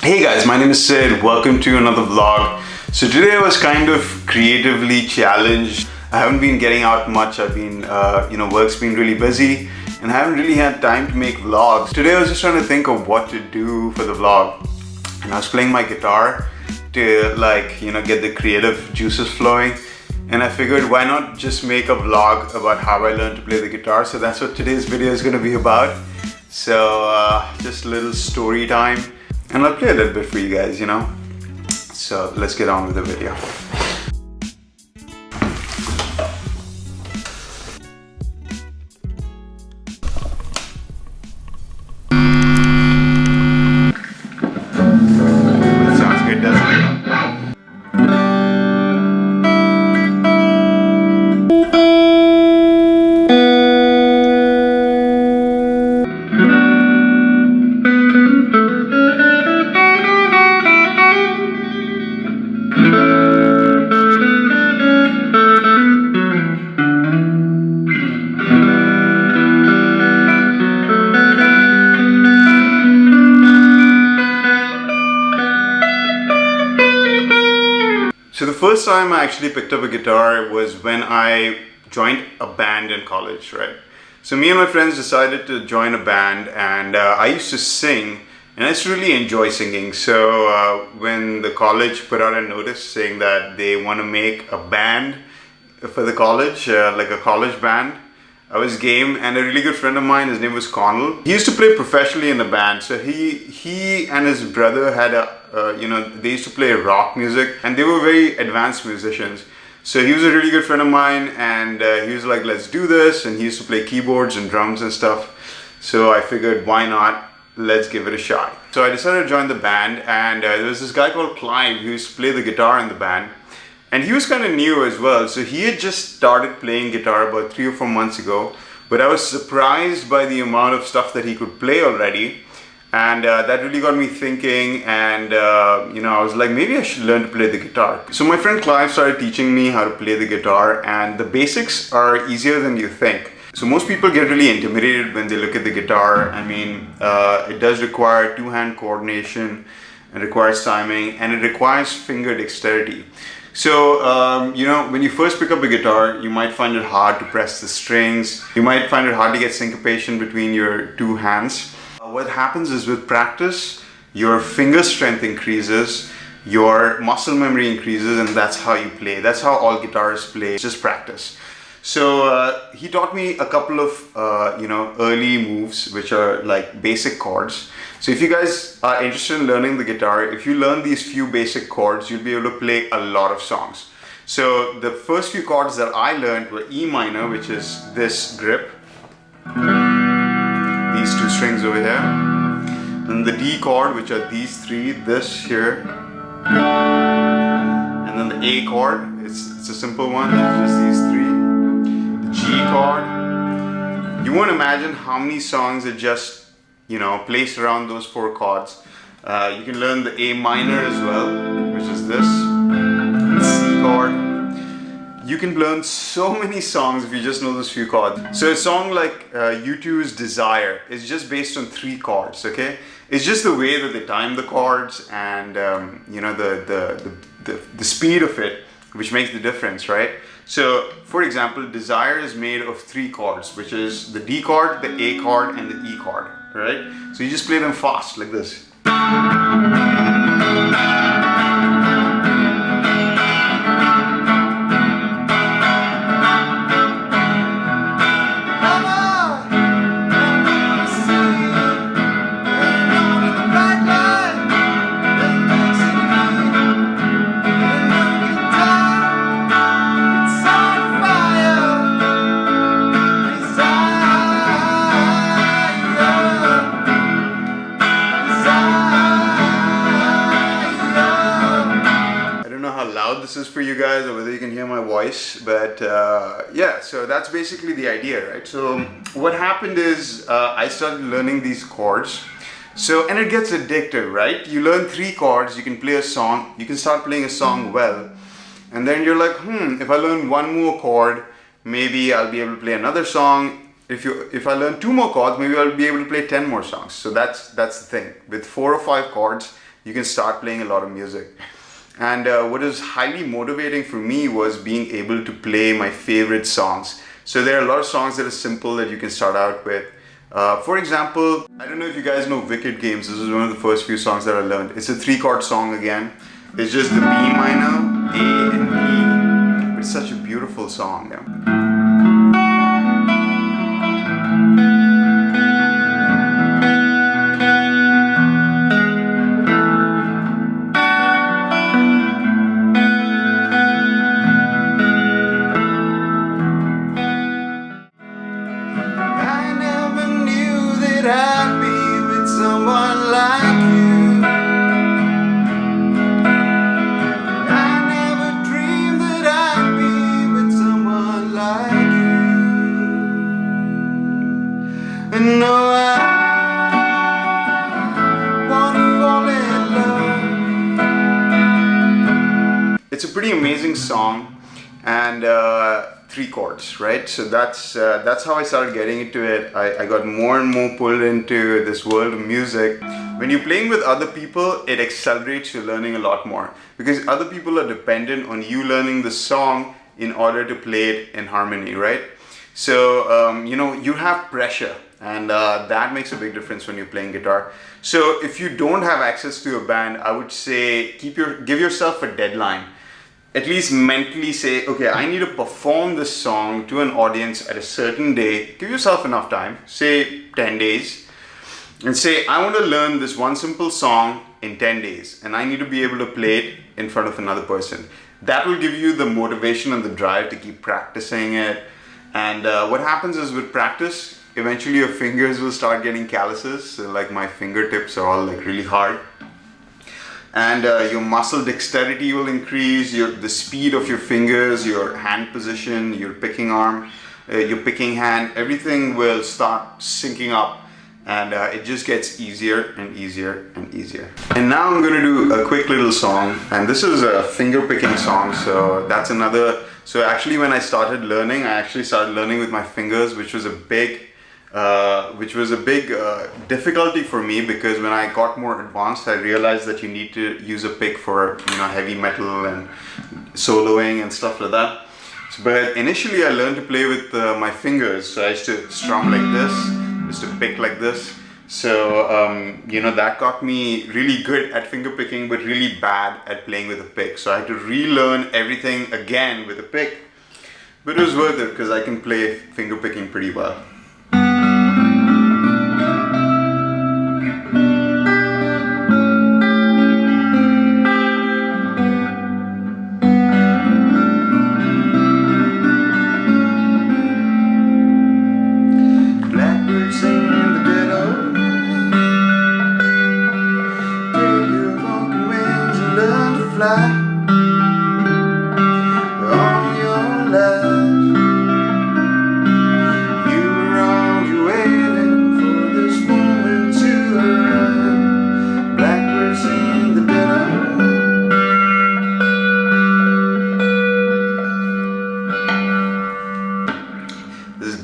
Hey guys, my name is Sid. Welcome to another vlog. So today I was kind of creatively challenged. I haven't been getting out much. I've been, work's been really busy and I haven't really had time to make vlogs. Today I was just trying to think of what to do for the vlog. And I was playing my guitar to get the creative juices flowing. And I figured why not just make a vlog about how I learned to play the guitar. So that's what today's video is going to be about. So just a little story time. And I'll play a little bit for you guys, So let's get on with the video. That sounds good, doesn't it? So the first time I actually picked up a guitar was when I joined a band in college, right? So me and my friends decided to join a band, and I used to sing and I used to really enjoy singing. So when the college put out a notice saying that they want to make a band for the college, like a college band, I was game. And a really good friend of mine, his name was Connell. He used to play professionally in the band. So he and his brother had they used to play rock music, and they were very advanced musicians. So he was a really good friend of mine, and he was like, let's do this. And he used to play keyboards and drums and stuff. So I figured, why not? Let's give it a shot. So I decided to join the band, and there was this guy called Clive who used to play the guitar in the band. And he was kind of new as well. So he had just started playing guitar about 3 or 4 months ago. But I was surprised by the amount of stuff that he could play already. And that really got me thinking, and I was like, maybe I should learn to play the guitar. So my friend Clive started teaching me how to play the guitar, and the basics are easier than you think. So most people get really intimidated when they look at the guitar. I mean, it does require two-hand coordination, it requires timing, and it requires finger dexterity. So, when you first pick up a guitar, you might find it hard to press the strings. You might find it hard to get syncopation between your two hands. What happens is with practice, your finger strength increases, your muscle memory increases, and that's how you play. That's how all guitarists play, just practice. So he taught me a couple of early moves, which are like basic chords. So if you guys are interested in learning the guitar, if you learn these few basic chords, you'll be able to play a lot of songs. So the first few chords that I learned were E minor, which is this grip, these two strings over here, then the D chord, which are these three, this here, and then the A chord, it's a simple one, it's just these three. G chord. You won't imagine how many songs are just placed around those 4 chords. You can learn the A minor as well, which is this, C chord. You can learn so many songs if you just know those few chords. So a song like U2's Desire is just based on 3 chords, okay? It's just the way that they time the chords and the speed of it, which makes the difference, right? So, for example, Desire is made of 3 chords, which is the D chord, the A chord, and the E chord, right? So you just play them fast, like this. This is for you guys, or whether you can hear my voice, but yeah, so that's basically the idea, right? So what happened is I started learning these chords. So, and it gets addictive, right? You learn 3 chords, you can play a song, you can start playing a song well, and then you're like, if I learn 1 more chord, maybe I'll be able to play another song. If I learn 2 more chords, maybe I'll be able to play 10 more songs. So that's the thing. With 4 or 5 chords, you can start playing a lot of music. And what is highly motivating for me was being able to play my favorite songs. So there are a lot of songs that are simple that you can start out with. For example, I don't know if you guys know Wicked Games. This is one of the first few songs that I learned. It's a 3-chord song again. It's just the B minor, A and E. It's such a beautiful song. Yeah. I'd be with someone like you. I never dreamed that I'd be with someone like you. And no, I wanna fall in love. It's a pretty amazing song, and 3 chords, right? So that's how I started getting into it. I got more and more pulled into this world of music. When you're playing with other people, it accelerates your learning a lot more, because other people are dependent on you learning the song in order to play it in harmony, right? So you have pressure, and that makes a big difference when you're playing guitar. So if you don't have access to a band, I would say give yourself a deadline. At least mentally say, okay, I need to perform this song to an audience at a certain day. Give yourself enough time, say 10 days, and say, I want to learn this one simple song in 10 days, and I need to be able to play it in front of another person. That will give you the motivation and the drive to keep practicing it. And what happens is, with practice, eventually your fingers will start getting calluses. So like my fingertips are all like really hard. And your muscle dexterity will increase, the speed of your fingers, your hand position, your picking arm, your picking hand, everything will start syncing up, and it just gets easier and easier and easier. And now I'm going to do a quick little song, and this is a finger picking song, so that's another. So actually when I started learning, I actually started learning with my fingers, which was a big difficulty for me, because when I got more advanced, I realized that you need to use a pick for heavy metal and soloing and stuff like that. But initially I learned to play with my fingers. So I used to strum like this, used to pick like this. So that got me really good at finger picking, but really bad at playing with a pick. So I had to relearn everything again with a pick. But it was worth it, because I can play finger picking pretty well.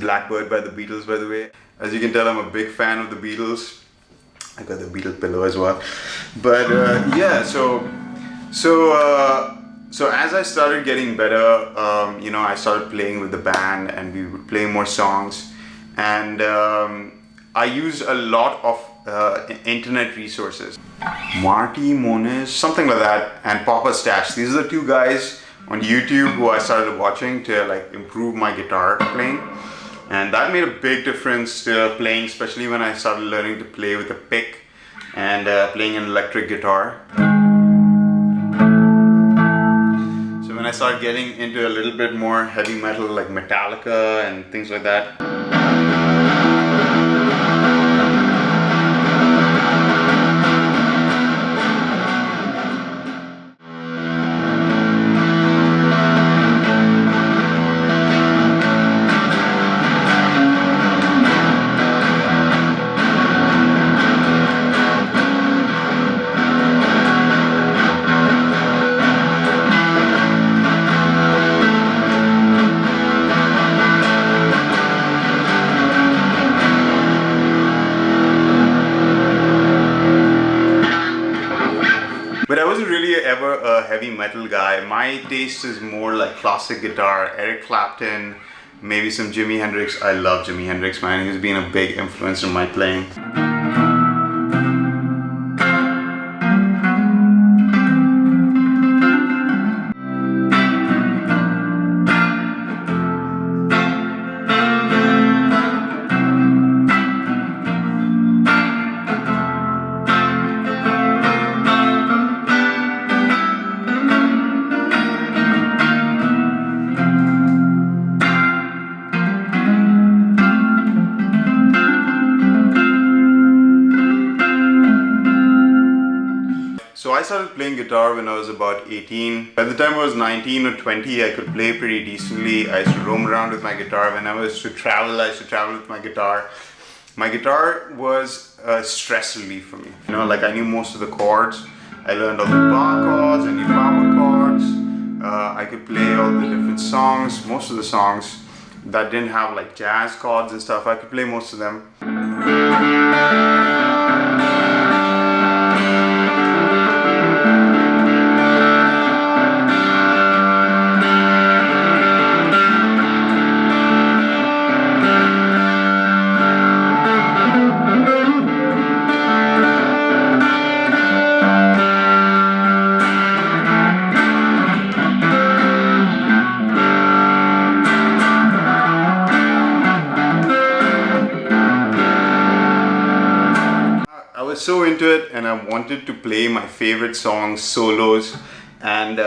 Blackbird by the Beatles, by the way. As you can tell, I'm a big fan of the Beatles. I got the Beatle pillow as well. But so as I started getting better, I started playing with the band, and we would play more songs. And I used a lot of internet resources. Marty Moniz, something like that, and Papa Stash. These are the 2 guys on YouTube who I started watching to improve my guitar playing. And that made a big difference to playing, especially when I started learning to play with a pick and playing an electric guitar. So when I started getting into a little bit more heavy metal, like Metallica and things like that, wasn't really ever a heavy metal guy. My taste is more like classic guitar, Eric Clapton, maybe some Jimi Hendrix. I love Jimi Hendrix, man. He's been a big influence in my playing. So I started playing guitar when I was about 18. By the time I was 19 or 20, I could play pretty decently. I used to roam around with my guitar. When I was to travel, I used to travel with my guitar. My guitar was a stress relief for me. You know, like I knew most of the chords. I learned all the bar chords, I knew power chords. I could play all the different songs. Most of the songs that didn't have like jazz chords and stuff, I could play most of them. I was so into it and I wanted to play my favorite songs, solos, and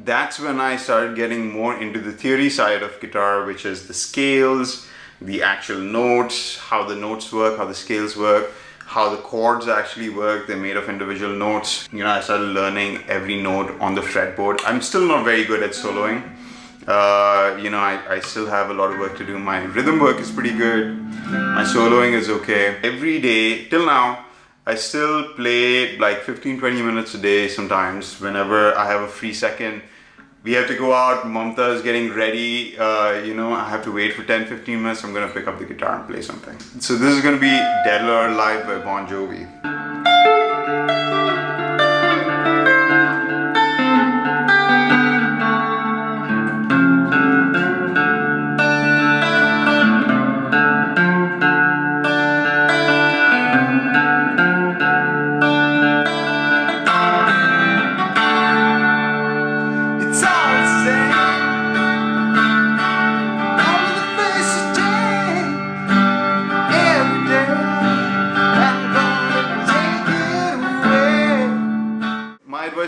that's when I started getting more into the theory side of guitar, which is the scales, the actual notes, how the notes work, how the scales work, how the chords actually work. They're made of individual notes. You know, I started learning every note on the fretboard. I'm still not very good at soloing. You know, I still have a lot of work to do. My rhythm work is pretty good. My soloing is okay. Every day, till now, I still play like 15-20 minutes a day sometimes whenever I have a free second. We have to go out, Mamta is getting ready, you know, I have to wait for 10-15 minutes. I'm gonna pick up the guitar and play something. So this is gonna be Dead or Alive by Bon Jovi.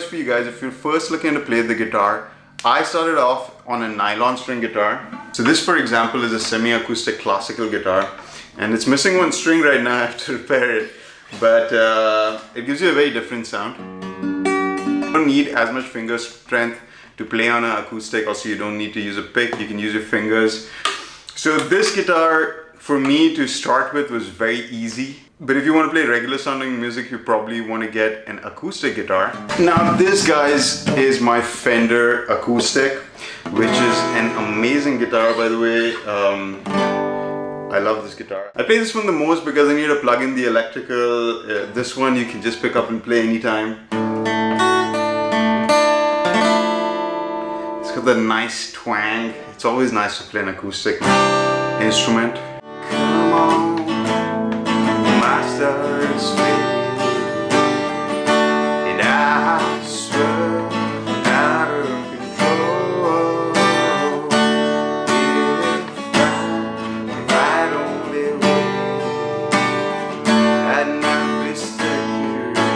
For you guys, if you're first looking to play the guitar, I started off on a nylon string guitar. So this, for example, is a semi-acoustic classical guitar, and it's missing one string right now. I have to repair it, but it gives you a very different sound. You don't need as much finger strength to play on an acoustic. Also, you don't need to use a pick, you can use your fingers. So this guitar for me to start with was very easy. But if you want to play regular sounding music, you probably want to get an acoustic guitar. Now this, guys, is my Fender acoustic, which is an amazing guitar, by the way. I love this guitar. I play this one the most because I need to plug in the electrical. This one you can just pick up and play anytime. It's got that nice twang. It's always nice to play an acoustic instrument. Come on. Stars fade, and I swear out of control. If I only way, I'd not be stuck here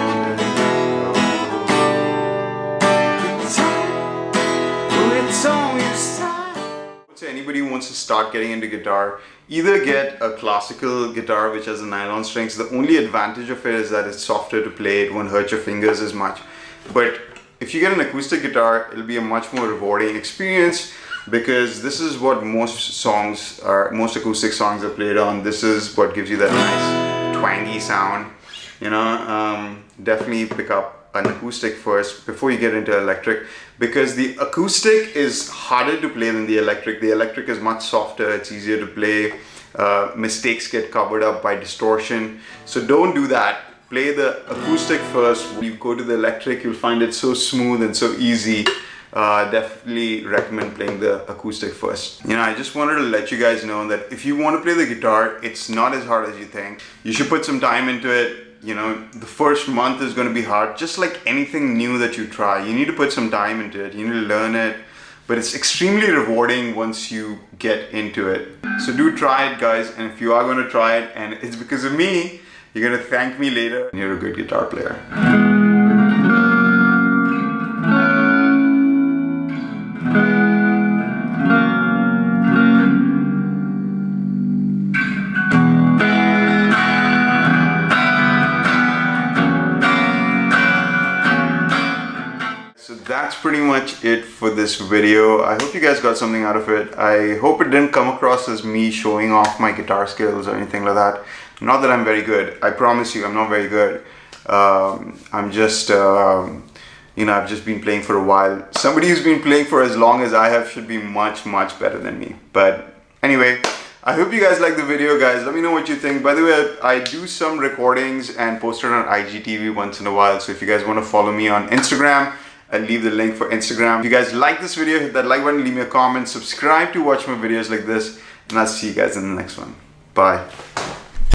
it's on your side. I would say anybody who wants to start getting into guitar, either get a classical guitar which has a nylon strings. The only advantage of it is that it's softer to play, it won't hurt your fingers as much. But if you get an acoustic guitar, it'll be a much more rewarding experience, because this is what most acoustic songs are played on. This is what gives you that nice twangy sound. You know, definitely pick up an acoustic first before you get into electric, because the acoustic is harder to play than the electric. The electric is much softer, it's easier to play. Mistakes get covered up by distortion. So don't do that. play the acoustic first. When you go to the electric, you'll find it so smooth and so easy. Definitely recommend playing the acoustic first. You know, I just wanted to let you guys know that if you want to play the guitar, it's not as hard as you think. You should put some time into it. You know, the first month is going to be hard, just like anything new that you try. You need to put some time into it. You need to learn it, but it's extremely rewarding once you get into it. So do try it, guys. And if you are going to try it and it's because of me, you're going to thank me later. You're a good guitar player. So that's pretty much it for this video. I hope you guys got something out of it. I hope it didn't come across as me showing off my guitar skills or anything like that. Not that I'm very good. I promise you, I'm not very good. I'm just, you know, I've just been playing for a while. Somebody who's been playing for as long as I have should be much, much better than me. But anyway, I hope you guys like the video, guys. Let me know what you think. By the way, I do some recordings and post it on IGTV once in a while. So if you guys want to follow me on Instagram, I'll leave the link for Instagram. If you guys like this video, hit that like button, leave me a comment, subscribe to watch more videos like this, and I'll see you guys in the next one. Bye.